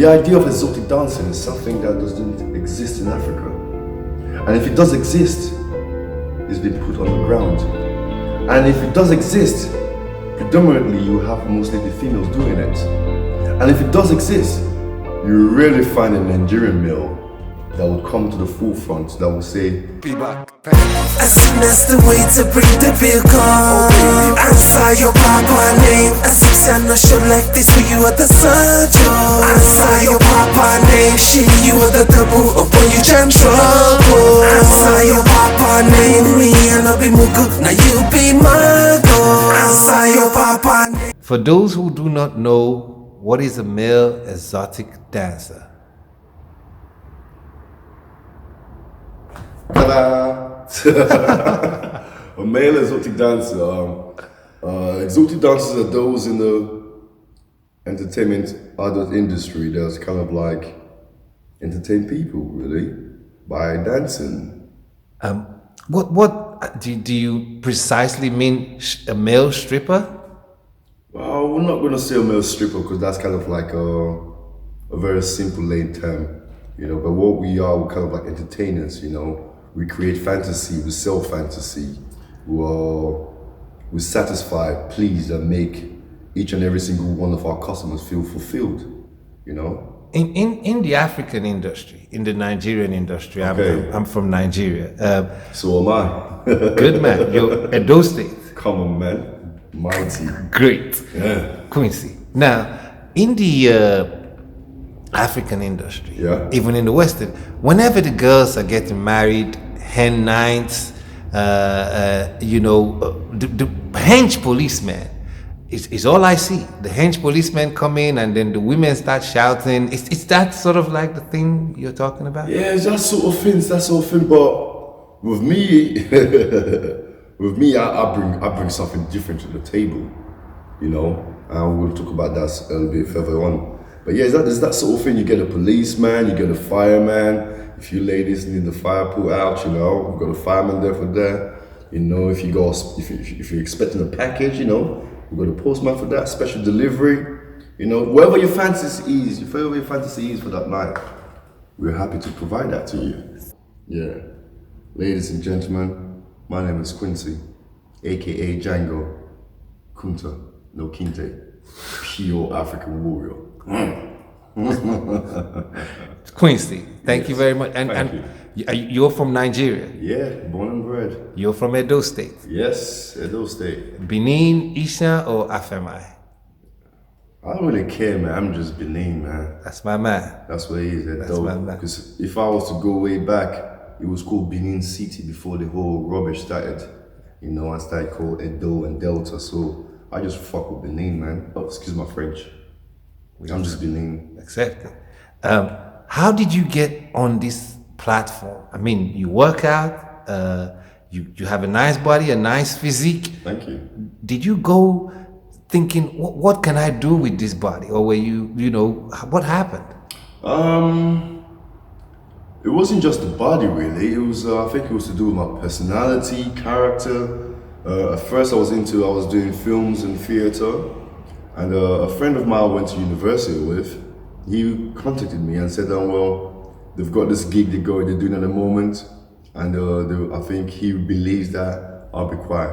The idea of exotic dancing is something that doesn't exist in Africa. And if it does exist, it's been put on the ground. And if it does exist, predominantly you have mostly the females doing it. And if it does exist, you rarely find a Nigerian male that would come to the forefront that will say, be back. As soon as the way to bring the bill come, answer your papa name. As if I'm not sure like this for you are the surgeon. Answer your papa name. She you are the double up when you jam trouble. Answer your papa name. Me and I be mugu, now you be my girl. Answer your papa name. For those who do not know, what is a male exotic dancer? A male exotic dancer. Exotic dancers are those in the entertainment adult industry that's kind of like entertain people really by dancing. What do you precisely mean? A male stripper? Well, we're not gonna say a male stripper because that's kind of like a very simple lame term, you know. But what we are, we're kind of like entertainers, you know. We create fantasy, we sell fantasy, we satisfy, please, and make each and every single one of our customers feel fulfilled, you know? In the African industry, in the Nigerian industry, Okay. I'm from Nigeria. So am I. Good man, you're Edo State. Come on, man. Mighty. Great. Yeah. Quincy. Now, in the African industry, Yeah. even in the Western, whenever the girls are getting married, hen nights, you know, the hench policeman is all I see. The hench policeman come in and then the women start shouting. Is that sort of like the thing you're talking about? Yeah, it's that sort of thing, But with me, I bring something different to the table, you know. And we'll talk about that a little bit further on. But yeah, it's that sort of thing. You get a policeman, you get a fireman. If you ladies need the fire put out, you know, we've got a fireman there for that. You know, if you're expecting a package, you know, we've got a postman for that, special delivery. You know, whatever your fantasy is for that night, we're happy to provide that to you. Yeah. Ladies and gentlemen, my name is Quincy, aka Django Kunta no Kinte, pure African warrior. Quincy, thank you very much. Thank And you're from Nigeria. Yeah, born and bred. You're from Edo State. Yes, Edo State. Benin, Isha, or Afemai? I don't really care, man. I'm just Benin, man. That's my man. That's what it is, That's Edo. my man. Because if I was to go way back, it was called Benin City before the whole rubbish started. You know, I started called Edo and Delta. So I just fuck with Benin, man. Oh, excuse my French. I'm just Benin. Accepted. How did you get on this platform? I mean, you work out, you have a nice body, a nice physique. Thank you. Did you go thinking, what can I do with this body? Or were you know, what happened? It wasn't just the body, really. It was, I think it was to do with my personality, character. At first I was doing films and theater. And a friend of mine I went to university with, he contacted me and said, well, they've got this gig they're doing at the moment. And I think he believes that I'll be quite,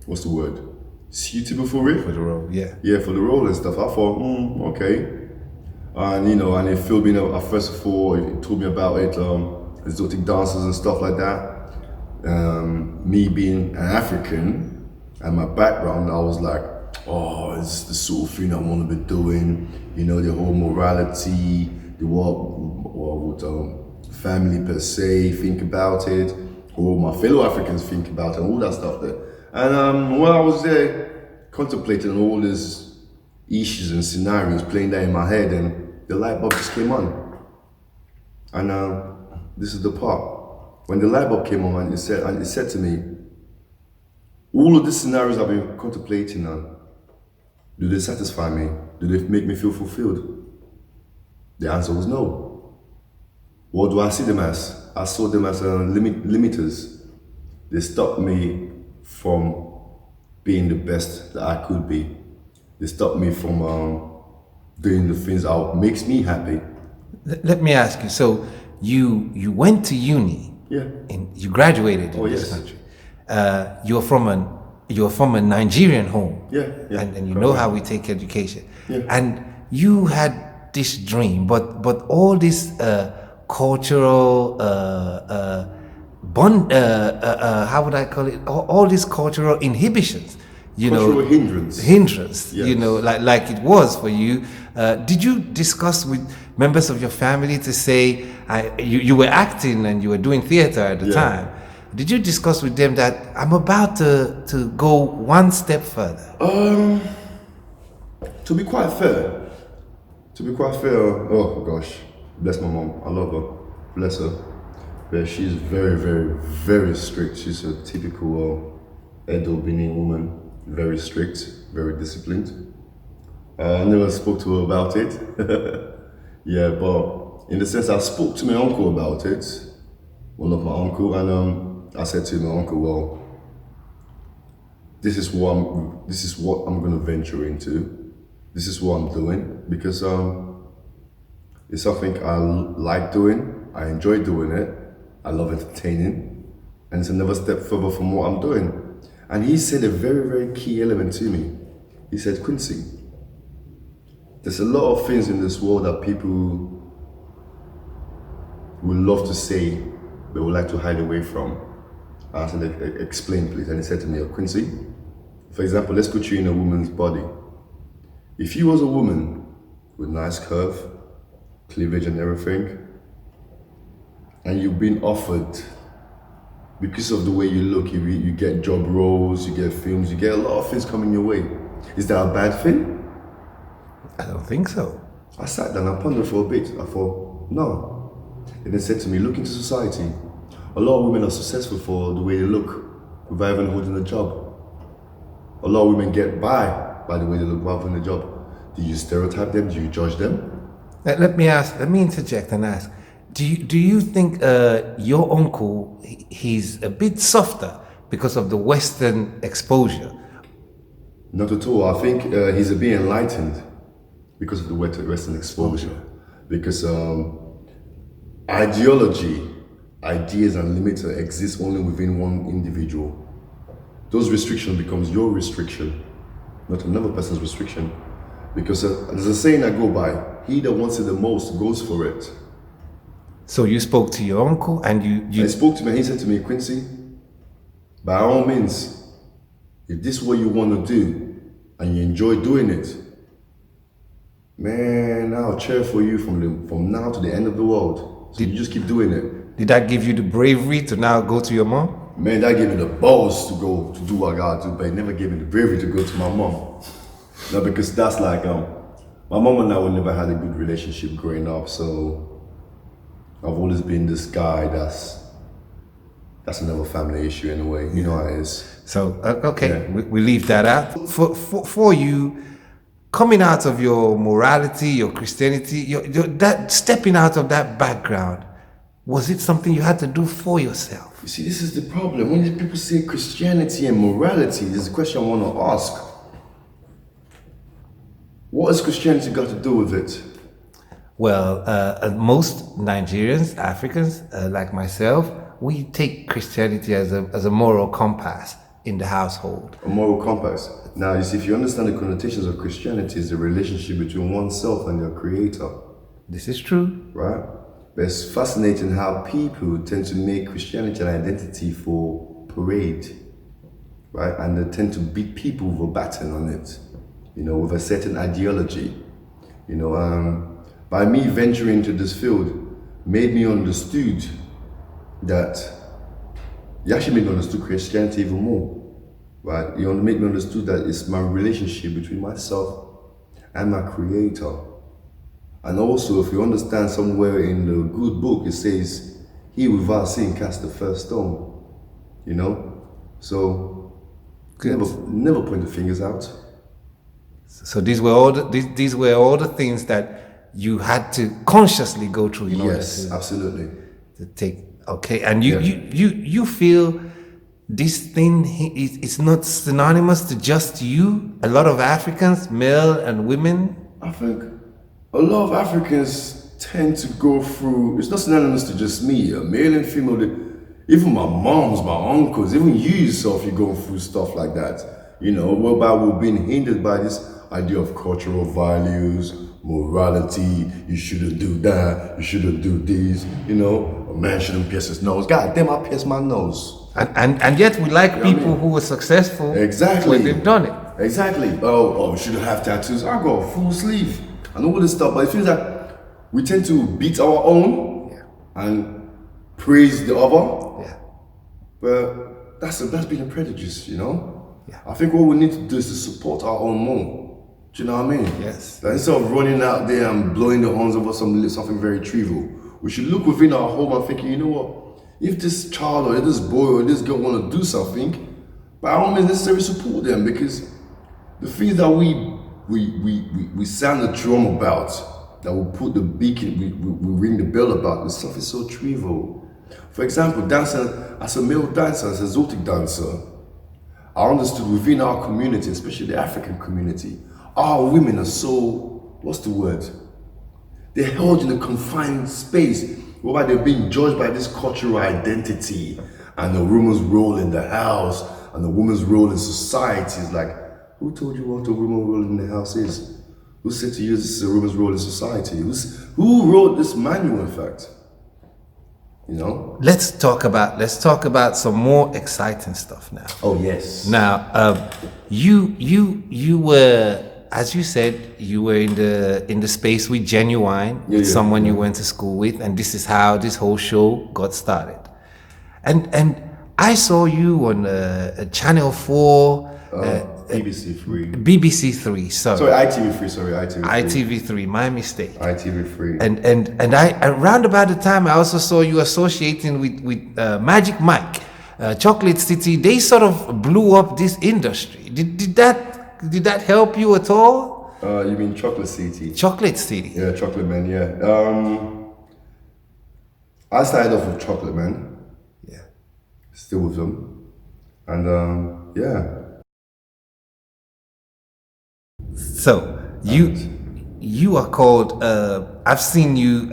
what's the word? Suitable for it? For the role, yeah. Yeah, for the role and stuff. I thought, okay. And you know, and he filled me in, first of all, he told me about it, exotic dancers and stuff like that. Me being an African and my background, I was like, oh, it's the sort of thing I want to be doing. You know, the whole morality, what would family per se think about it, or my fellow Africans think about it, and all that stuff there. And when I was there, contemplating all these issues and scenarios, playing that in my head, and the light bulb just came on. And this is the part. When the light bulb came on, and it said to me, all of these scenarios I've been contemplating on, do they satisfy me? Do they make me feel fulfilled? The answer was no. What do I see them as? I saw them as limiters. They stopped me from being the best that I could be. They stopped me from doing the things that makes me happy. Let me ask you. So you went to uni. Yeah. And you graduated in this Yes. country. You're from a Nigerian home. Yeah. And you know how we take education. Yeah. And you had this dream, but all this cultural bond, how would I call it? All these cultural inhibitions. Cultural hindrance. Hindrance. Yes. Like it was for you. Did you discuss with members of your family to say you were acting and you were doing theater at the time? Did you discuss with them that I'm about to go one step further? To be quite fair, oh gosh, bless my mom. I love her, bless her. But she's very, very, very strict. She's a typical Edo Benin woman, very strict, very disciplined. I never spoke to her about it. Yeah, but in the sense, I spoke to my uncle about it, one of my uncle, and I said to my uncle, well, this is what I'm gonna venture into. This is what I'm doing because it's something I like doing. I enjoy doing it. I love entertaining, and it's another step further from what I'm doing. And he said a very, very key element to me. He said, Quincy, there's a lot of things in this world that people would love to say, but would like to hide away from. I said, explain please. And he said to me, Quincy, for example, let's put you in a woman's body. If you was a woman with nice curve, cleavage and everything, and you've been offered, because of the way you look, you get job roles, you get films, you get a lot of things coming your way. Is that a bad thing? I don't think so. I sat down, I pondered for a bit. I thought, no. And they said to me, look into society. A lot of women are successful for the way they look, without even holding a job. A lot of women get by the way they look without holding a job. Do you stereotype them? Do you judge them? Let me interject and ask. Do you think your uncle he's a bit softer because of the Western exposure? Not at all. I think he's a bit enlightened because of the Western exposure. Because ideas and limits exist only within one individual. Those restrictions becomes your restriction, not another person's restriction. Because there's a saying I go by, he that wants it the most goes for it. So you spoke to your uncle and you I spoke to him and he said to me, Quincy, by all means, if this is what you want to do and you enjoy doing it, man, I'll cheer for you from now to the end of the world. So you just keep doing it. Did that give you the bravery to now go to your mom? Man, that gave me the balls to go to do what I gotta do, but it never gave me the bravery to go to my mom. No, because that's like, my mom and I would never had a good relationship growing up, so I've always been this guy that's another family issue in a way, you know how it is. So, okay, we leave that out. For you, coming out of your morality, your Christianity, that stepping out of that background, was it something you had to do for yourself? You see, this is the problem. When people say Christianity and morality, there's a question I want to ask. What has Christianity got to do with it? Well, most Nigerians, Africans, like myself, we take Christianity as a moral compass in the household. A moral compass. Now, you see, if you understand the connotations of Christianity, is the relationship between oneself and their creator. This is true. Right? But it's fascinating how people tend to make Christianity an identity for parade. Right? And they tend to beat people with a baton on it. You know, with a certain ideology. You know, by me venturing into this field made me understood that it actually made me understood Christianity even more, right? It made me understood that it's my relationship between myself and my creator. And also, if you understand somewhere in the good book, it says, he without sin cast the first stone, you know? So, never point the fingers out. So these were all the things that you had to consciously go through in order Yes, absolutely. to take. Okay, and you feel this thing is not synonymous to just you. A lot of Africans, male and women. I think a lot of Africans tend to go through, it's not synonymous to just me, male and female, even my moms, my uncles, even you yourself, you're going through stuff like that. You know, whereby we're being hindered by this idea of cultural values, morality, you shouldn't do that, you shouldn't do this, you know, a man shouldn't pierce his nose. God damn, I pierce my nose. And yet we like people who are successful Exactly. when they've done it. Exactly. Oh, you shouldn't have tattoos. I got a full sleeve and all this stuff. But it feels like we tend to beat our own and praise the other. Yeah. But that's being a prejudice, you know? Yeah. I think what we need to do is to support our own more. Do you know what I mean? Yes. Like instead of running out there and blowing the horns over something very trivial, we should look within our home and thinking, you know what? If this child or this boy or this girl want to do something, by all means necessarily support them, because the things that we sound the drum about, that we put the beacon, we ring the bell about, the stuff is so trivial. For example, dancing as a male dancer, as an exotic dancer, I understood within our community, especially the African community, our women are so, what's the word? They're held in a confined space whereby they're being judged by this cultural identity and the woman's role in the house and the woman's role in society is like, who told you what a woman's role in the house is? Who said to you this is a woman's role in society? Who wrote this manual, in fact? You know? Let's talk about some more exciting stuff now. Oh yes. Now, you were, as you said, you were in the space with Genuine, someone you went to school with, and this is how this whole show got started. And I saw you on Channel 4, BBC 3. BBC 3. Sorry, ITV 3. ITV 3. My mistake. ITV 3. And I around about the time I also saw you associating with Magic Mike, Chocolate City. They sort of blew up this industry. Did that help you at all? You mean Chocolate City? Chocolate City. Yeah, Chocolate Man, yeah. I started off with Chocolate Man. Yeah. Still with them. And yeah. So you are called. I've seen you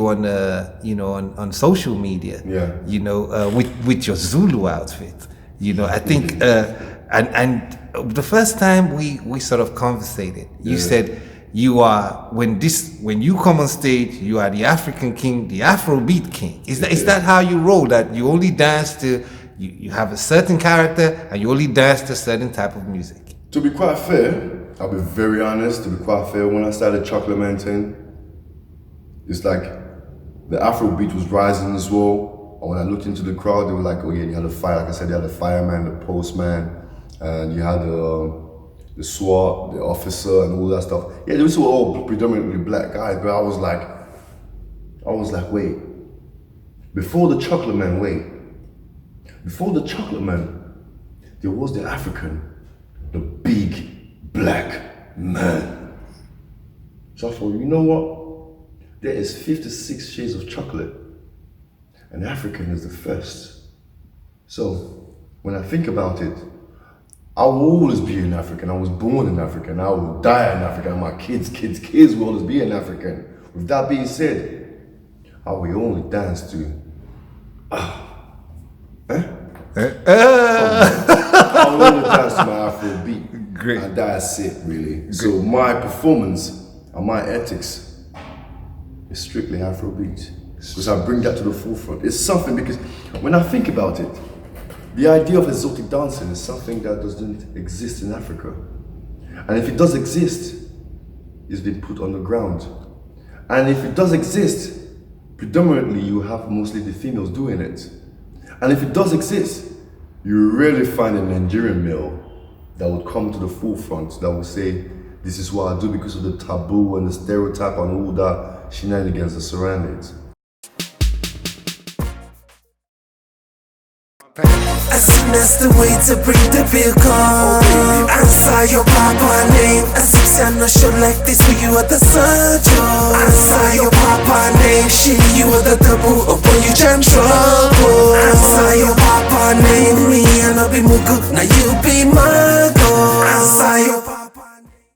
on on social media. Yeah. You know, with your Zulu outfit. You know, I think and the first time we sort of conversated, you said you are when you come on stage, you are the African king, the Afrobeat king. Is that how you roll? That you only dance to you have a certain character and you only dance to a certain type of music? To be quite fair, I'll be very honest, to be quite fair, when I started Chocolate Man thing, it's like the Afrobeat was rising as well. And when I looked into the crowd, they were like, oh yeah, you had a fire, like I said, you had the fireman, the postman, and you had the SWAT, the officer, and all that stuff. Yeah, these were all predominantly black guys, but I was like, wait, before the Chocolate Man, there was the African, the big black man. So I thought, you know what? There is 56 shades of chocolate, and African is the first. So when I think about it, I will always be an African. I was born in Africa, and I will die an African. My kids will always be an African. With that being said, I will only dance to I will only dance to my Afrobeat. Great. And that's it, really. Great. So my performance and my ethics is strictly Afrobeat. Because I bring that to the forefront. It's something, because when I think about it, the idea of exotic dancing is something that doesn't exist in Africa. And if it does exist, it's been put on the ground. And if it does exist, predominantly you have mostly the females doing it. And if it does exist, you rarely find a Nigerian male that would come to the forefront that would say, this is what I do, because of the taboo and the stereotype and all that shenanigans that surround it. As soon as the way to bring the bill come, answer your papa name. As if I'm not sure like this, for you are the surgeon. Answer your papa name. She, you are the double upon you jam trouble. Answer your papa name. Me and I be mugu, now you be mine.